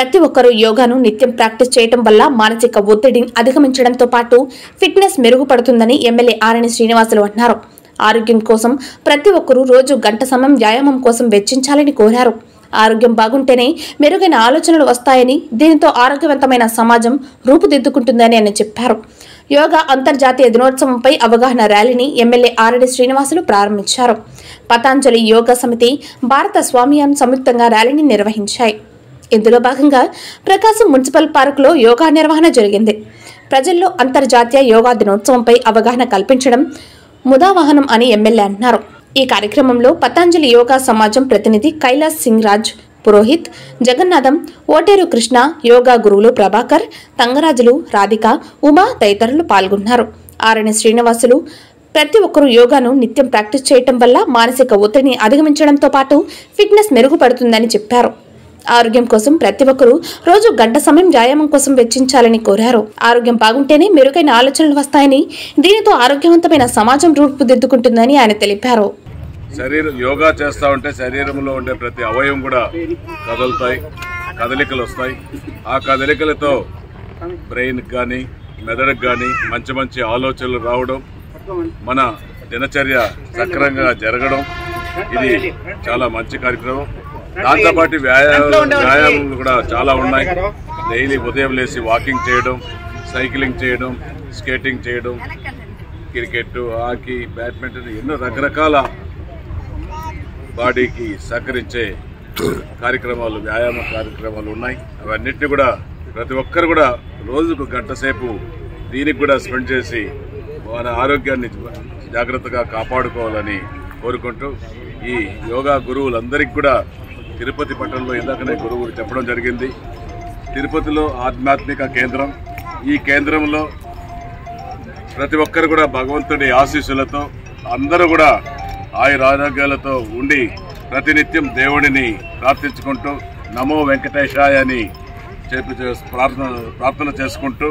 ప్రతి ఒక్కరూ యోగాను నిత్యం ప్రాక్టీస్ చేయడం వల్ల మానసిక ఒత్తిడిని అధిగమించడంతో పాటు ఫిట్నెస్ మెరుగుపడుతుందని ఎమ్మెల్యే ఆరణి శ్రీనివాసులు అన్నారు. ఆరోగ్యం కోసం ప్రతి ఒక్కరూ రోజు గంట సమయం వ్యాయామం కోసం వెచ్చించాలని కోరారు. ఆరోగ్యం బాగుంటేనే మెరుగైన ఆలోచనలు వస్తాయని, దీనితో ఆరోగ్యవంతమైన సమాజం రూపుదిద్దుకుంటుందని ఆయన చెప్పారు. యోగా అంతర్జాతీయ దినోత్సవంపై అవగాహన ర్యాలీని ఎమ్మెల్యే ఆరణి శ్రీనివాసులు ప్రారంభించారు. పతాంజలి యోగా సమితి, భారత స్వామియాన్ సంయుక్తంగా ర్యాలీని నిర్వహించాయి. ఇందులో భాగంగా ప్రకాశం మున్సిపల్ పార్కులో యోగా నిర్వహణ జరిగింది. ప్రజల్లో అంతర్జాతీయ యోగా దినోత్సవంపై అవగాహన కల్పించడం ముదావాహనం అని ఎమ్మెల్యే అన్నారు. ఈ కార్యక్రమంలో పతాంజలి యోగా సమాజం ప్రతినిధి కైలాస్ సింగ్ రాజ్, పురోహిత్, జగన్నాథం, ఓటేరు కృష్ణ, యోగా గురువులు ప్రభాకర్, తంగరాజులు, రాధిక, ఉమా తదితరులు పాల్గొన్నారు. ఆరణి శ్రీనివాసులు ప్రతి ఒక్కరూ యోగాను నిత్యం ప్రాక్టీస్ చేయటం వల్ల మానసిక ఒత్తిడిని అధిగమించడంతో పాటు ఫిట్నెస్ మెరుగుపడుతుందని చెప్పారు. ఆరోగ్యం కోసం ప్రతి ఒక్కరూ రోజు గంట సమయం వ్యాయామం కోసం వెచ్చించాలని కోరారు. ఆరోగ్యం బాగుంటేనే మెరుగైన ఆలోచనలు వస్తాయని, దీనితో ఆరోగ్యవంతమైన సమాజం రూపుదిద్దుకుంటుందని ఆయన తెలిపారు. యోగా చేస్తా ఉంటే శరీరంలో ఉండే ప్రతి అవయవం కూడా కదులుతాయి, కదలికలు వస్తాయి. ఆ కదలికలతో బ్రెయిన్ కానీ మెదడుకు కానీ మంచి మంచి ఆలోచనలు రావడం, మన దినచర్య సక్రమంగా జరగడం, ఇది చాలా మంచి కార్యక్రమం. దాంతోపాటు వ్యాయామాలు కూడా చాలా ఉన్నాయి. డైలీ ఉదయం లేచి వాకింగ్ చేయడం, సైక్లింగ్ చేయడం, స్కేటింగ్ చేయడం, క్రికెట్, హాకీ, బ్యాడ్మింటన్, ఎన్నో రకరకాల బాడీకి సహకరించే కార్యక్రమాలు, వ్యాయామ కార్యక్రమాలు ఉన్నాయి. అవన్నిటిని కూడా ప్రతి ఒక్కరు కూడా రోజుకు గంట సేపు దీనికి కూడా స్పెండ్ చేసి మన ఆరోగ్యాన్ని జాగ్రత్తగా కాపాడుకోవాలని కోరుకుంటూ, ఈ యోగా గురువులందరికీ కూడా తిరుపతి పట్టణంలో ఇందాకనే గురువులు చెప్పడం జరిగింది. తిరుపతిలో ఆధ్యాత్మిక కేంద్రం. ఈ కేంద్రంలో ప్రతి ఒక్కరు కూడా భగవంతుడి ఆశీస్సులతో అందరూ కూడా ఆయురారోగ్యాలతో ఉండి ప్రతినిత్యం దేవుడిని ప్రార్థించుకుంటూ నమో వెంకటేశాయ అని చెప్పి ప్రార్థన చేసుకుంటూ